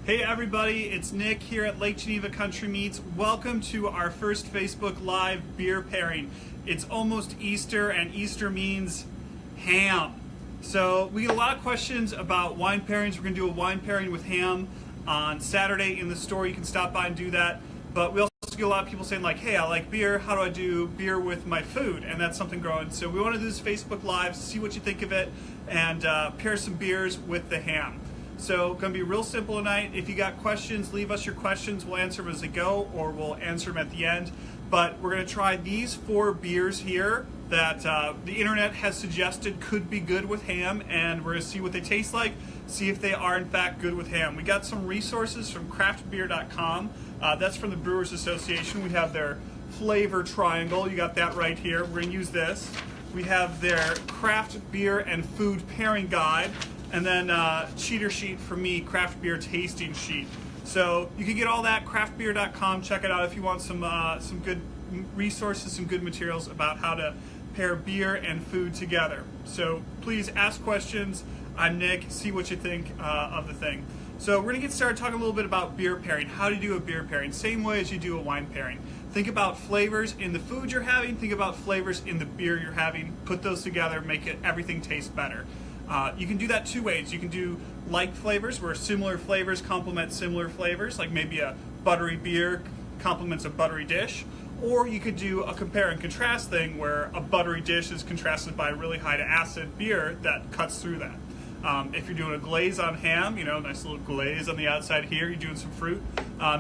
Hey everybody, it's Nick here at Lake Geneva Country Meats. Welcome to our first Facebook Live beer pairing. It's almost Easter, and Easter means ham. So we get a lot of questions about wine pairings. We're going to do a wine pairing with ham on Saturday in the store. You can stop by and do that. But we also get a lot of people saying like, hey, I like beer. How do I do beer with my food? And that's something growing. So we want to do this Facebook Live, see what you think of it, and pair some beers with the ham. So going to be real simple tonight. If you got questions, leave us your questions. We'll answer them as they go, or we'll answer them at the end. But we're going to try these 4 beers here that the internet has suggested could be good with ham, and we're going to see what they taste like, see if they are in fact good with ham. We got some resources from craftbeer.com. That's from the Brewers Association. We have their flavor triangle. You got that right here. We're going to use this. We have their craft beer and food pairing guide. And then cheater sheet for me, craft beer tasting sheet. So you can get all that, craftbeer.com. Check it out if you want some good resources, some good materials about how to pair beer and food together. So please ask questions. I'm Nick. See what you think of the thing. So we're going to get started talking a little bit about beer pairing, how to do a beer pairing, same way as you do a wine pairing. Think about flavors in the food you're having. Think about flavors in the beer you're having. Put those together, make everything taste better. You can do that 2 ways. You can do like flavors, where similar flavors complement similar flavors, like maybe a buttery beer complements a buttery dish. Or you could do a compare and contrast thing, where a buttery dish is contrasted by a really high acid beer that cuts through that. If you're doing a glaze on ham, nice little glaze on the outside here, you're doing some fruit.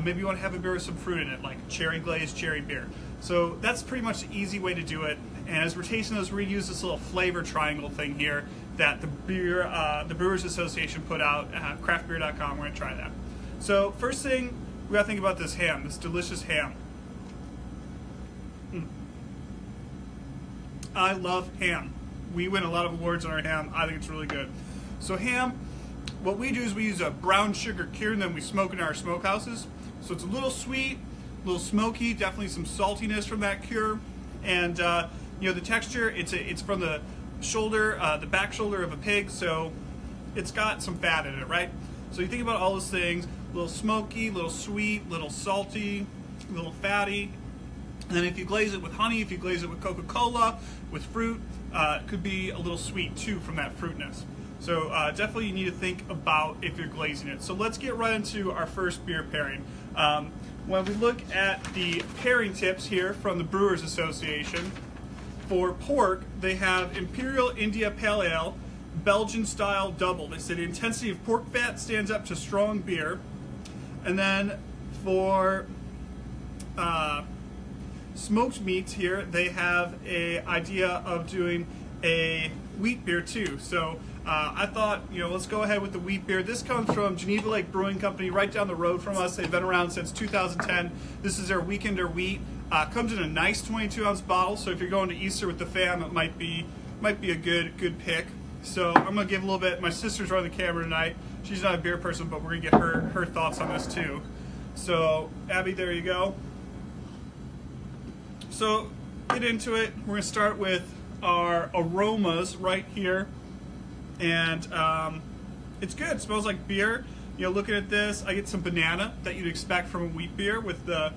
Maybe you want to have a beer with some fruit in it, like cherry glazed cherry beer. So that's pretty much the easy way to do it. And as we're tasting those, we're going to use this little flavor triangle thing here that the Brewers Association put out at craftbeer.com. We're going to try that. So first thing, we got to think about this ham, this delicious ham. I love ham. We win a lot of awards on our ham. I think it's really good. So ham, what we do is we use a brown sugar cure, and then we smoke in our smokehouses. So it's a little sweet, a little smoky, definitely some saltiness from that cure. And the texture, it's from the shoulder, the back shoulder of a pig, so it's got some fat in it, right? So you think about all those things, a little smoky, a little sweet, a little salty, a little fatty. And then if you glaze it with honey, if you glaze it with Coca-Cola, with fruit, it could be a little sweet too from that fruitness. So definitely you need to think about if you're glazing it. So let's get right into our first beer pairing. When we look at the pairing tips here from the Brewers Association, for pork, they have Imperial India Pale Ale, Belgian style double. They say the intensity of pork fat stands up to strong beer. And then for smoked meats here, they have a idea of doing a wheat beer too. So I thought, let's go ahead with the wheat beer. This comes from Geneva Lake Brewing Company, right down the road from us. They've been around since 2010. This is their Weekender wheat. Comes in a nice 22-ounce bottle, so if you're going to Easter with the fam, it might be a good pick. So I'm gonna give a little bit. My sister's running the camera tonight. She's not a beer person, but we're gonna get her thoughts on this too. So Abby, there you go. So get into it. We're gonna start with our aromas right here, and it's good. It smells like beer. Looking at this, I get some banana that you'd expect from a wheat beer with the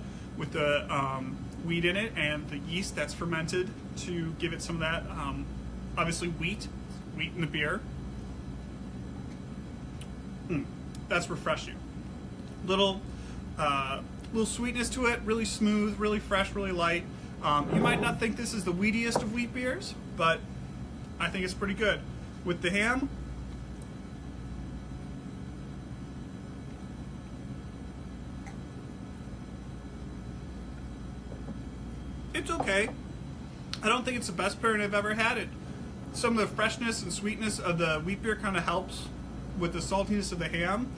wheat in it, and the yeast that's fermented to give it some of that. Obviously wheat in the beer. That's refreshing. Little sweetness to it, really smooth, really fresh, really light. You might not think this is the wheatiest of wheat beers, but I think it's pretty good. With the ham, it's okay. I don't think it's the best pairing I've ever had. Some of the freshness and sweetness of the wheat beer kind of helps with the saltiness of the ham.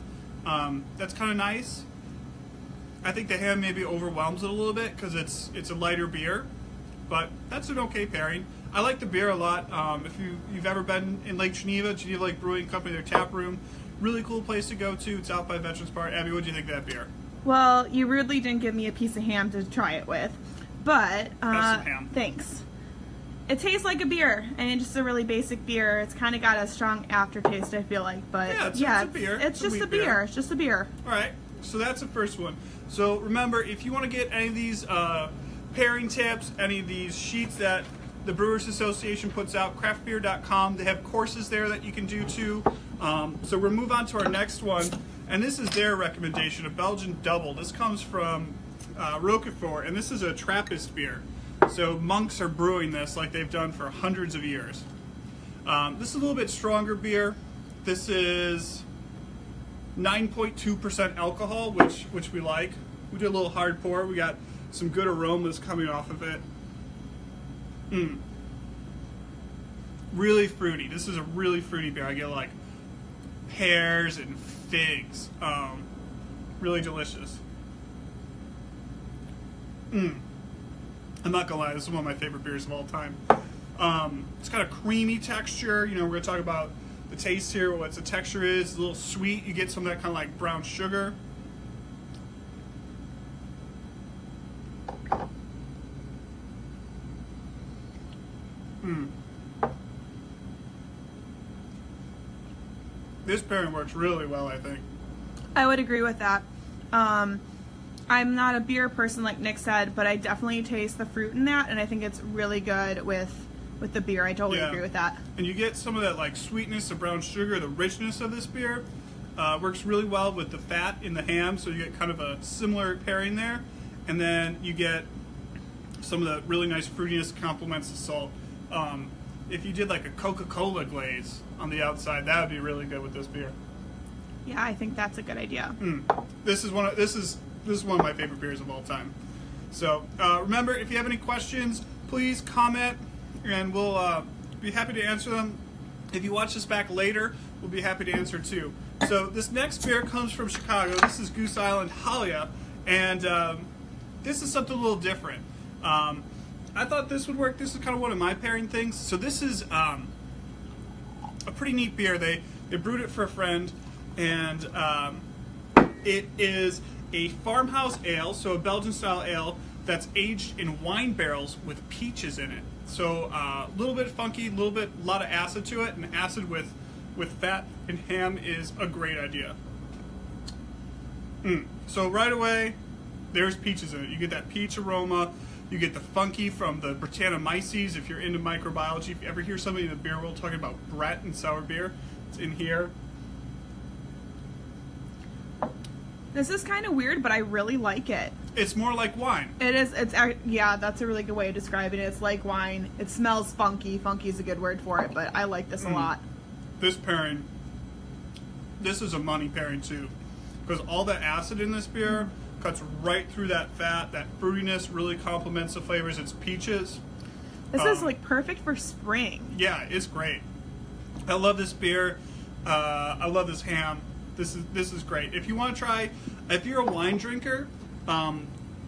That's kind of nice. I think the ham maybe overwhelms it a little bit because it's a lighter beer, but that's an okay pairing. I like the beer a lot. If you've ever been in Lake Geneva Lake Brewing Company, their tap room, really cool place to go to. It's out by Veterans Park. Abby, what do you think of that beer? Well, you rudely didn't give me a piece of ham to try it with, but Have some ham. thanks. It tastes like a beer, and it's just a really basic beer. It's kind of got a strong aftertaste, I feel like, but it's a beer. It's just a beer. It's just a beer. All right, so that's the first one. So remember, if you want to get any of these pairing tips, any of these sheets that the Brewers Association puts out, craftbeer.com, they have courses there that you can do too. So we'll move on to our next one, and this is their recommendation, a Belgian double. This comes from Rochefort, and this is a Trappist beer. So monks are brewing this like they've done for hundreds of years. This is a little bit stronger beer. This is 9.2% alcohol, which we like. We did a little hard pour. We got some good aromas coming off of it. Really fruity. This is a really fruity beer. I get like pears and figs. Really delicious. I'm not gonna lie, this is one of my favorite beers of all time. It's got a creamy texture. You know, we're gonna talk about the taste here, what the texture is. It's a little sweet. You get some of that kind of like brown sugar. This pairing works really well, I think. I would agree with that. I'm not a beer person like Nick said, but I definitely taste the fruit in that, and I think it's really good with the beer. I totally agree with that. And you get some of that like sweetness of brown sugar, the richness of this beer. Works really well with the fat in the ham, so you get kind of a similar pairing there. And then you get some of the really nice fruitiness complements the salt. If you did like a Coca-Cola glaze on the outside, that would be really good with this beer. Yeah, I think that's a good idea. This is one of my favorite beers of all time. So remember, if you have any questions, please comment, and we'll be happy to answer them. If you watch this back later, we'll be happy to answer too. So this next beer comes from Chicago. This is Goose Island Halia, and this is something a little different. I thought this would work. This is kind of one of my pairing things. So this is a pretty neat beer. They brewed it for a friend, and it is a farmhouse ale, so a Belgian style ale that's aged in wine barrels with peaches in it. So a little bit funky, a lot of acid to it, and acid with fat and ham is a great idea. So right away, there's peaches in it. You get that peach aroma. You get the funky from the Brettanomyces. If you're into microbiology, if you ever hear somebody in the beer world talking about Brett and sour beer, it's in here. This is kind of weird, but I really like it. It's more like wine. It is. Yeah, that's a really good way of describing it. It's like wine. It smells funky. Funky is a good word for it, but I like this a lot. This pairing, this is a money pairing too, because all the acid in this beer cuts right through that fat. That fruitiness really complements the flavors. It's peaches. This is like perfect for spring. Yeah, it's great. I love this beer. I love this ham. This is great. If you want to try, if you're a wine drinker,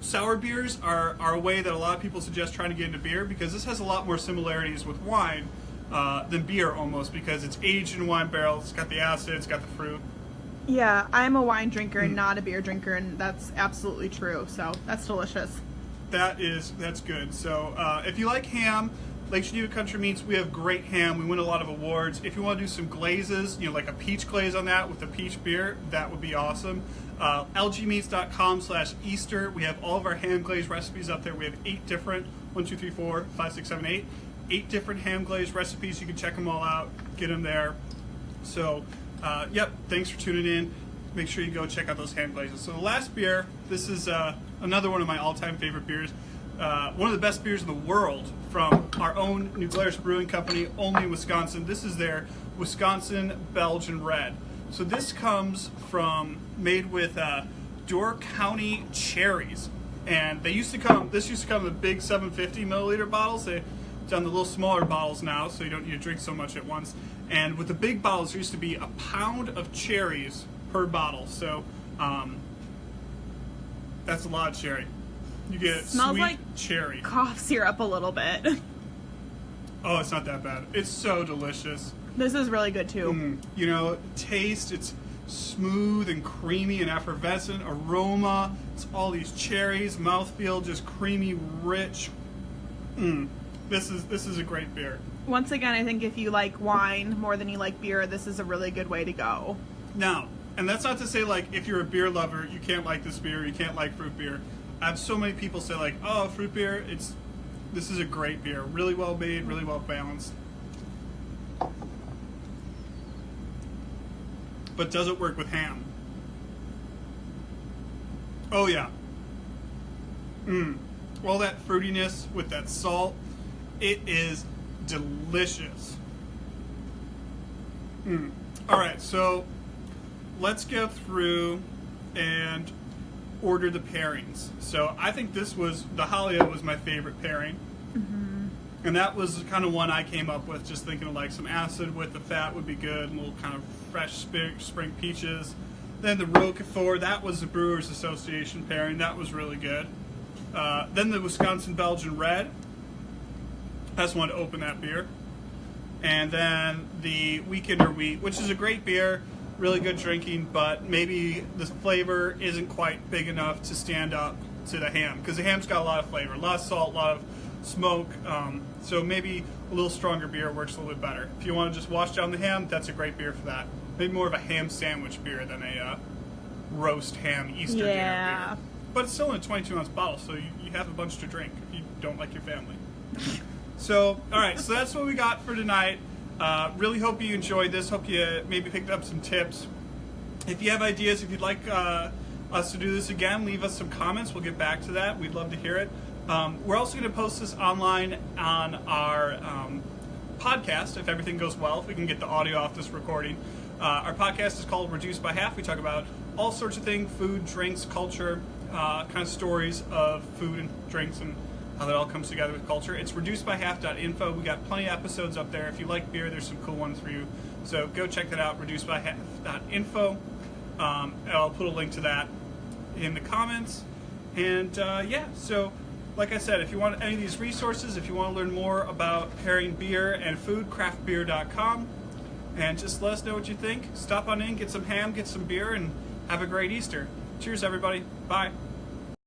sour beers are a way that a lot of people suggest trying to get into beer, because this has a lot more similarities with wine than beer almost, because it's aged in wine barrels, it's got the acid, it's got the fruit. Yeah, I'm a wine drinker and not a beer drinker, and that's absolutely true, so that's delicious. That's good. So if you like ham, Lake Geneva Country Meats, we have great ham. We win a lot of awards. If you want to do some glazes, like a peach glaze on that with the peach beer, that would be awesome. lgmeats.com/Easter. We have all of our ham glaze recipes up there. We have 8 different, 1, 2, 3, 4, 5, 6, 7, 8. 8 different ham glaze recipes. You can check them all out. Get them there. So, yep, thanks for tuning in. Make sure you go check out those ham glazes. So the last beer, this is another one of my all-time favorite beers. One of the best beers in the world from our own New Glarus Brewing Company, only in Wisconsin. This is their Wisconsin Belgian Red. So this comes from, made with Door County cherries. And this used to come in the big 750 milliliter bottles. They've done the little smaller bottles now, so you don't need to drink so much at once. And with the big bottles, there used to be a pound of cherries per bottle. So that's a lot of cherry. You get smells sweet like cherry. Cough syrup a little bit. Oh, it's not that bad. It's so delicious. This is really good too. Taste, it's smooth and creamy and effervescent. Aroma, it's all these cherries. Mouthfeel, just creamy, rich. This is a great beer. Once again, I think if you like wine more than you like beer, this is a really good way to go. Now, and that's not to say, like, if you're a beer lover, you can't like this beer, you can't like fruit beer. I have so many people say, like, oh, fruit beer, this is a great beer. Really well made, really well balanced. But does it work with ham? Oh, yeah. All that fruitiness with that salt, it is delicious. All right, so let's go through and order the pairings. So I think the Halia was my favorite pairing. And that was kind of one I came up with, just thinking of like some acid with the fat would be good, and a little kind of fresh spring peaches. Then the Rochefort, that was the Brewers Association pairing. That was really good. Then the Wisconsin Belgian Red. I just wanted to open that beer. And then the Weekender Wheat, which is a great beer, really good drinking, but maybe the flavor isn't quite big enough to stand up to the ham, because the ham's got a lot of flavor, a lot of salt, a lot of smoke, so maybe a little stronger beer works a little bit better. If you want to just wash down the ham, that's a great beer for that. Maybe more of a ham sandwich beer than a roast ham Easter dinner beer. But it's still in a 22-ounce bottle, so you have a bunch to drink if you don't like your family. So, all right, so that's what we got for tonight. Really hope you enjoyed this. Hope you maybe picked up some tips. If you have ideas, if you'd like us to do this again, leave us some comments. We'll get back to that. We'd love to hear it. We're also going to post this online on our podcast, if everything goes well, if we can get the audio off this recording. Our podcast is called Reduced by Half. We talk about all sorts of things, food, drinks, culture, kind of stories of food and drinks and how that all comes together with culture. It's reducedbyhalf.info. We got plenty of episodes up there. If you like beer, there's some cool ones for you. So go check that out, reducedbyhalf.info. I'll put a link to that in the comments. And so like I said, if you want any of these resources, if you want to learn more about pairing beer and food, craftbeer.com. And just let us know what you think. Stop on in, get some ham, get some beer, and have a great Easter. Cheers, everybody. Bye.